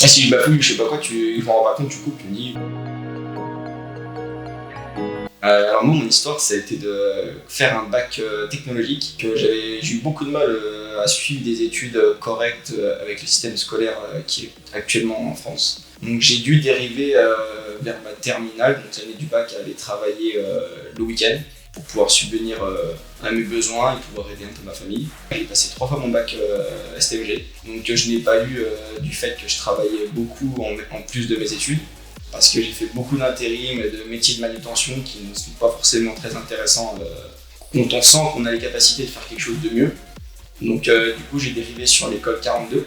Ah, si je bafouille, je sais pas quoi, je m'en rends pas compte, tu coupes, tu me dis. Alors moi, mon histoire, ça a été de faire un bac technologique. J'ai eu beaucoup de mal à suivre des études correctes avec le système scolaire qui est actuellement en France. Donc j'ai dû dériver vers ma terminale, donc l'année du bac, à aller travailler le week-end pour pouvoir subvenir à mes besoins et pouvoir aider un peu ma famille. J'ai passé 3 fois mon bac STMG, donc je n'ai pas eu du fait que je travaillais beaucoup en plus de mes études, parce que j'ai fait beaucoup d'intérim et de métiers de manutention qui ne sont pas forcément très intéressants quand on sent qu'on a les capacités de faire quelque chose de mieux. Donc du coup j'ai dérivé sur l'école 42.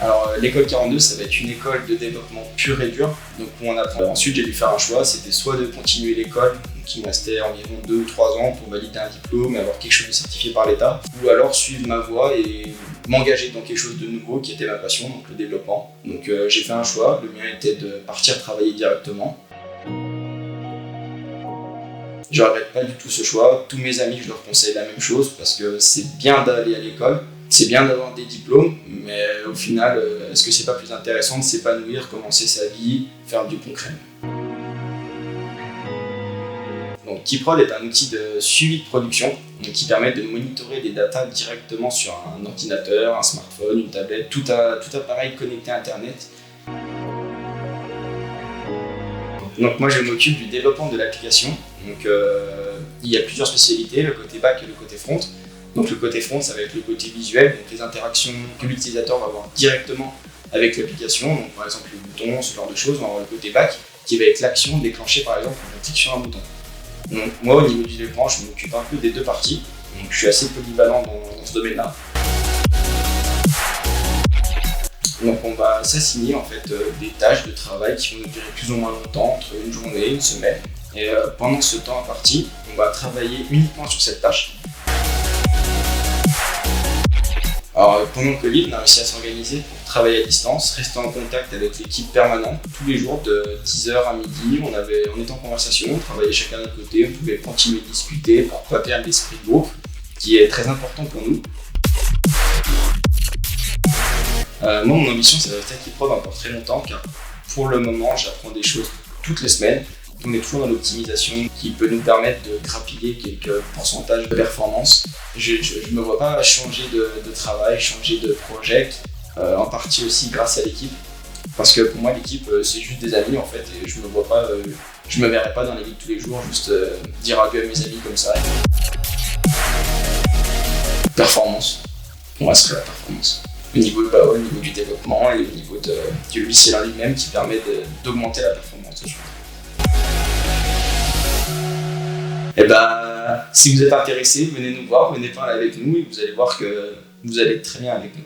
Alors l'école 42, ça va être une école de développement pur et dur, donc où on apprend. Ensuite j'ai dû faire un choix, c'était soit de continuer l'école, donc il me restait environ 2 ou 3 ans pour valider un diplôme et avoir quelque chose de certifié par l'État, ou alors suivre ma voie et m'engager dans quelque chose de nouveau qui était ma passion, donc le développement. Donc j'ai fait un choix, le mien était de partir travailler directement. Je regrette pas du tout ce choix, tous mes amis je leur conseille la même chose parce que c'est bien d'aller à l'école. C'est bien d'avoir des diplômes, mais au final, est-ce que c'est pas plus intéressant de s'épanouir, commencer sa vie, faire du concret? Donc Kiprol est un outil de suivi de production qui permet de monitorer des datas directement sur un ordinateur, un smartphone, une tablette, tout appareil connecté à Internet. Donc moi je m'occupe du développement de l'application. Donc il y a plusieurs spécialités, le côté back et le côté front. Donc le côté front, ça va être le côté visuel, donc les interactions que l'utilisateur va avoir directement avec l'application, donc par exemple le bouton, ce genre de choses. On va avoir le côté back qui va être l'action déclenchée par exemple quand on clique sur un bouton. Donc moi au niveau du développement, je m'occupe un peu des deux parties, donc je suis assez polyvalent dans ce domaine-là. Donc on va s'assigner en fait des tâches de travail qui vont durer plus ou moins longtemps, entre une journée, une semaine. Et pendant ce temps imparti, on va travailler uniquement sur cette tâche. Alors pendant le Covid, on a réussi à s'organiser pour travailler à distance, rester en contact avec l'équipe permanente tous les jours de 10h à midi. On était en conversation, on travaillait chacun de notre côté, on pouvait continuer de discuter pour ne pas perdre l'esprit de groupe, qui est très important pour nous. Moi, mon ambition, c'est de rester à Kiprol encore très longtemps, car pour le moment, j'apprends des choses toutes les semaines. On est toujours dans l'optimisation qui peut nous permettre de grappiller quelques pourcentages de performance. Je ne me vois pas changer de travail, changer de projet, en partie aussi grâce à l'équipe. Parce que pour moi, l'équipe, c'est juste des amis en fait, et je me verrai pas dans la vie de tous les jours, juste dire adieu à mes amis comme ça. Performance, pour moi, ce serait la performance. Au niveau au niveau du développement et au niveau du logiciel en lui-même qui permet d'augmenter la performance. Et si vous êtes intéressé, venez nous voir, venez parler avec nous et vous allez voir que vous allez être très bien avec nous.